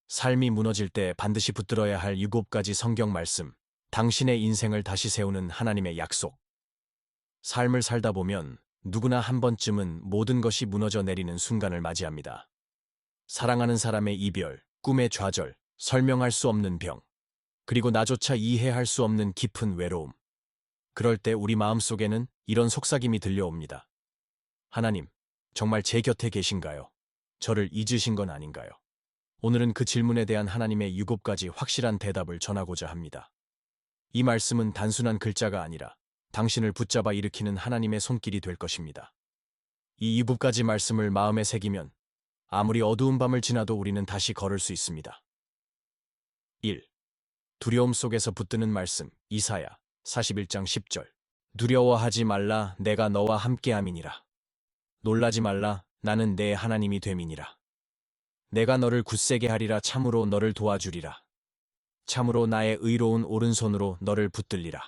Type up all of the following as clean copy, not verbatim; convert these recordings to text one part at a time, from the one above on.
삶이 무너질 때 반드시 붙들어야 할 7가지 성경 말씀. 당신의 인생을 다시 세우는 하나님의 약속. 삶을 살다 보면 누구나 한 번쯤은 모든 것이 무너져 내리는 순간을 맞이합니다. 사랑하는 사람의 이별, 꿈의 좌절, 설명할 수 없는 병, 그리고 나조차 이해할 수 없는 깊은 외로움. 그럴 때 우리 마음속에는 이런 속삭임이 들려옵니다. 하나님, 정말 제 곁에 계신가요? 저를 잊으신 건 아닌가요? 오늘은 그 질문에 대한 하나님의 7가지 확실한 대답을 전하고자 합니다. 이 말씀은 단순한 글자가 아니라 당신을 붙잡아 일으키는 하나님의 손길이 될 것입니다. 이 7가지 말씀을 마음에 새기면 아무리 어두운 밤을 지나도 우리는 다시 걸을 수 있습니다. 1. 두려움 속에서 붙드는 말씀. 이사야 41장 10절. 두려워하지 말라, 내가 너와 함께함이니라. 놀라지 말라, 나는 내 하나님이 됨이니라. 내가 너를 굳세게 하리라. 참으로 너를 도와주리라. 참으로 나의 의로운 오른손으로 너를 붙들리라.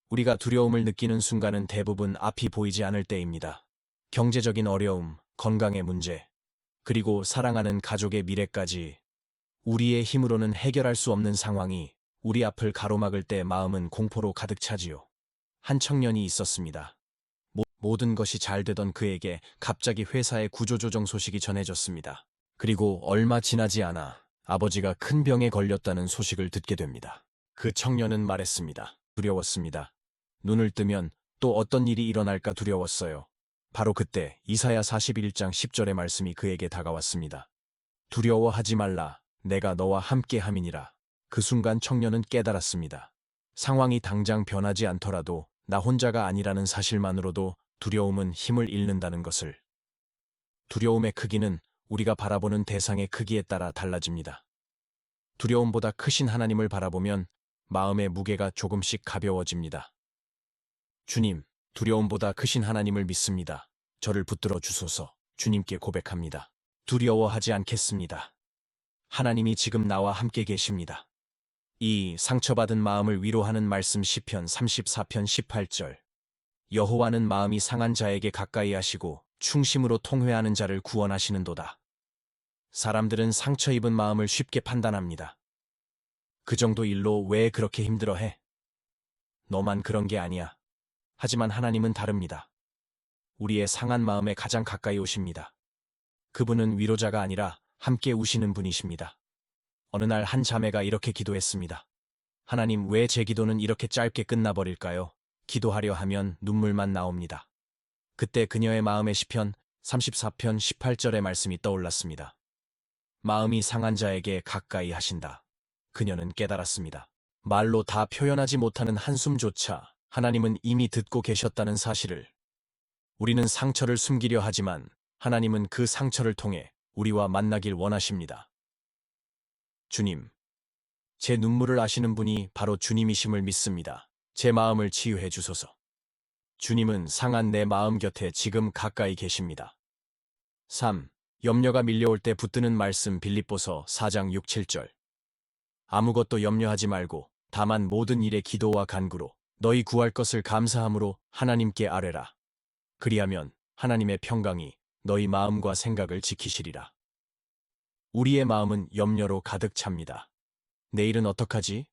우리가 두려움을 느끼는 순간은 대부분 앞이 보이지 않을 때입니다. 경제적인 어려움, 건강의 문제, 그리고 사랑하는 가족의 미래까지 우리의 힘으로는 해결할 수 없는 상황이 우리 앞을 가로막을 때 마음은 공포로 가득 차지요. 한 청년이 있었습니다. 모든 것이 잘 되던 그에게 갑자기 회사의 구조조정 소식이 전해졌습니다. 그리고 얼마 지나지 않아 아버지가 큰 병에 걸렸다는 소식을 듣게 됩니다. 그 청년은 말했습니다. 두려웠습니다. 눈을 뜨면 또 어떤 일이 일어날까 두려웠어요. 바로 그때 이사야 41장 10절의 말씀이 그에게 다가왔습니다. 두려워하지 말라, 내가 너와 함께 함이니라. 그 순간 청년은 깨달았습니다. 상황이 당장 변하지 않더라도 나 혼자가 아니라는 사실만으로도 두려움은 힘을 잃는다는 것을. 두려움의 크기는 우리가 바라보는 대상의 크기에 따라 달라집니다. 두려움보다 크신 하나님을 바라보면 마음의 무게가 조금씩 가벼워집니다. 주님, 두려움보다 크신 하나님을 믿습니다. 저를 붙들어 주소서. 주님께 고백합니다. 두려워하지 않겠습니다. 하나님이 지금 나와 함께 계십니다. 이 상처받은 마음을 위로하는 말씀. 시편 34편 18절. 여호와는 마음이 상한 자에게 가까이 하시고 충심으로 통회하는 자를 구원하시는도다. 사람들은 상처 입은 마음을 쉽게 판단합니다. 그 정도 일로 왜 그렇게 힘들어해? 너만 그런 게 아니야. 하지만 하나님은 다릅니다. 우리의 상한 마음에 가장 가까이 오십니다. 그분은 위로자가 아니라 함께 우시는 분이십니다. 어느 날 한 자매가 이렇게 기도했습니다. 하나님, 왜 제 기도는 이렇게 짧게 끝나버릴까요? 기도하려 하면 눈물만 나옵니다. 그때 그녀의 마음에 시편 34편 18절의 말씀이 떠올랐습니다. 마음이 상한 자에게 가까이 하신다. 그녀는 깨달았습니다. 말로 다 표현하지 못하는 한숨조차 하나님은 이미 듣고 계셨다는 사실을. 우리는 상처를 숨기려 하지만 하나님은 그 상처를 통해 우리와 만나길 원하십니다. 주님, 제 눈물을 아시는 분이 바로 주님이심을 믿습니다. 제 마음을 치유해 주소서. 주님은 상한 내 마음 곁에 지금 가까이 계십니다. 3. 염려가 밀려올 때 붙드는 말씀. 빌립보서 4장 6, 7절. 아무것도 염려하지 말고 다만 모든 일에 기도와 간구로 너희 구할 것을 감사함으로 하나님께 아뢰라. 그리하면 하나님의 평강이 너희 마음과 생각을 지키시리라. 우리의 마음은 염려로 가득 찹니다. 내일은 어떡하지?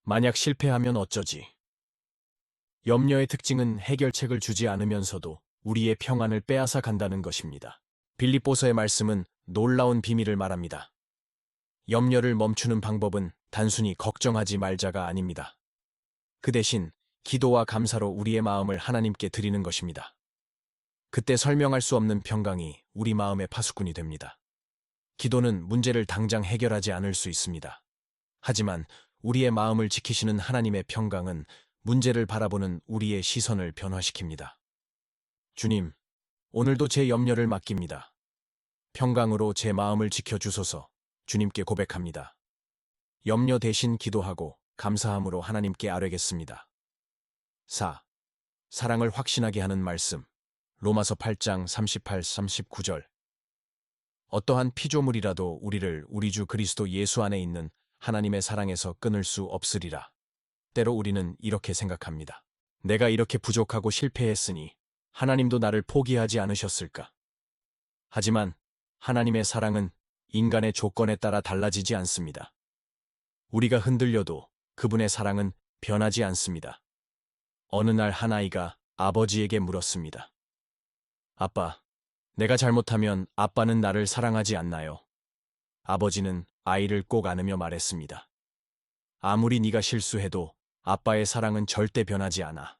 만약 실패하면 어쩌지? 염려의 특징은 해결책을 주지 않으면서도 우리의 평안을 빼앗아 간다는 것입니다. 빌립보서의 말씀은 놀라운 비밀을 말합니다. 염려를 멈추는 방법은 단순히 걱정하지 말자가 아닙니다. 그 대신 기도와 감사로 우리의 마음을 하나님께 드리는 것입니다. 그때 설명할 수 없는 평강이 우리 마음의 파수꾼이 됩니다. 기도는 문제를 당장 해결하지 않을 수 있습니다. 하지만 우리의 마음을 지키시는 하나님의 평강은 문제를 바라보는 우리의 시선을 변화시킵니다. 주님, 오늘도 제 염려를 맡깁니다. 평강으로 제 마음을 지켜주소서. 주님께 고백합니다. 염려 대신 기도하고 감사함으로 하나님께 아뢰겠습니다. 4. 사랑을 확신하게 하는 말씀. 로마서 8장 38, 39절. 어떠한 피조물이라도 우리를 우리 주 그리스도 예수 안에 있는 하나님의 사랑에서 끊을 수 없으리라. 때로 우리는 이렇게 생각합니다. 내가 이렇게 부족하고 실패했으니 하나님도 나를 포기하지 않으셨을까? 하지만 하나님의 사랑은 인간의 조건에 따라 달라지지 않습니다. 우리가 흔들려도 그분의 사랑은 변하지 않습니다. 어느 날 한 아이가 아버지에게 물었습니다. 아빠, 내가 잘못하면 아빠는 나를 사랑하지 않나요? 아버지는 아이를 꼭 안으며 말했습니다. 아무리 네가 실수해도 아빠의 사랑은 절대 변하지 않아.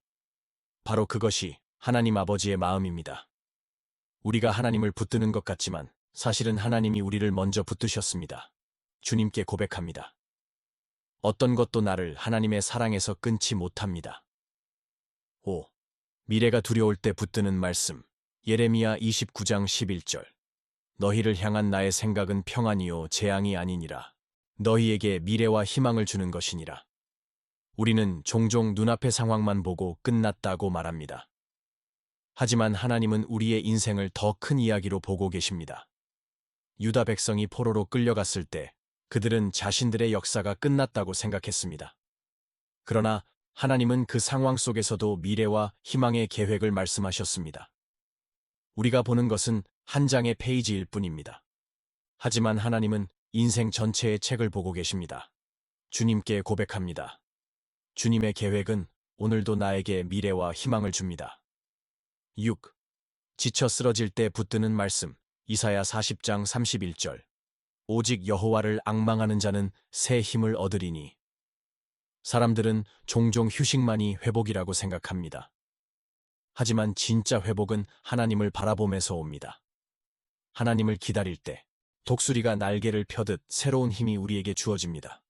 바로 그것이 하나님 아버지의 마음입니다. 우리가 하나님을 붙드는 것 같지만 사실은 하나님이 우리를 먼저 붙드셨습니다. 주님께 고백합니다. 어떤 것도 나를 하나님의 사랑에서 끊지 못합니다. 5. 미래가 두려울 때 붙드는 말씀. 예레미야 29장 11절. 너희를 향한 나의 생각은 평안이요 재앙이 아니니라. 너희에게 미래와 희망을 주는 것이니라. 우리는 종종 눈앞의 상황만 보고 끝났다고 말합니다. 하지만 하나님은 우리의 인생을 더 큰 이야기로 보고 계십니다. 유다 백성이 포로로 끌려갔을 때 그들은 자신들의 역사가 끝났다고 생각했습니다. 그러나 하나님은 그 상황 속에서도 미래와 희망의 계획을 말씀하셨습니다. 우리가 보는 것은 한 장의 페이지일 뿐입니다. 하지만 하나님은 인생 전체의 책을 보고 계십니다. 주님께 고백합니다. 주님의 계획은 오늘도 나에게 미래와 희망을 줍니다. 6. 지쳐 쓰러질 때 붙드는 말씀. 이사야 40장 31절. 오직 여호와를 앙망하는 자는 새 힘을 얻으리니. 사람들은 종종 휴식만이 회복이라고 생각합니다. 하지만 진짜 회복은 하나님을 바라보면서 옵니다. 하나님을 기다릴 때 독수리가 날개를 펴듯 새로운 힘이 우리에게 주어집니다.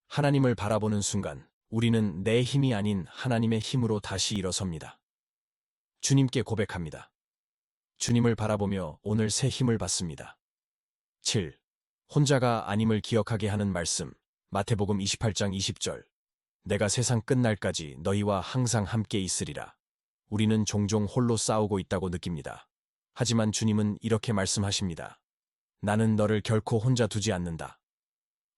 하나님을 바라보는 순간 우리는 내 힘이 아닌 하나님의 힘으로 다시 일어섭니다. 주님께 고백합니다. 주님을 바라보며 오늘 새 힘을 받습니다. 7. 혼자가 아님을 기억하게 하는 말씀. 마태복음 28장 20절. 내가 세상 끝날까지 너희와 항상 함께 있으리라. 우리는 종종 홀로 싸우고 있다고 느낍니다. 하지만 주님은 이렇게 말씀하십니다. 나는 너를 결코 혼자 두지 않는다.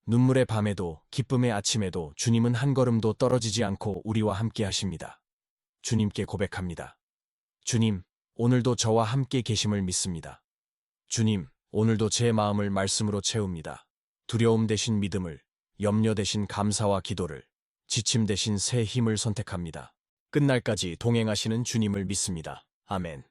눈물의 밤에도 기쁨의 아침에도 주님은 한 걸음도 떨어지지 않고 우리와 함께 하십니다. 주님께 고백합니다. 주님, 오늘도 저와 함께 계심을 믿습니다. 주님, 오늘도 제 마음을 말씀으로 채웁니다. 두려움 대신 믿음을, 염려 대신 감사와 기도를, 지침 대신 새 힘을 선택합니다. 끝날까지 동행하시는 주님을 믿습니다. 아멘.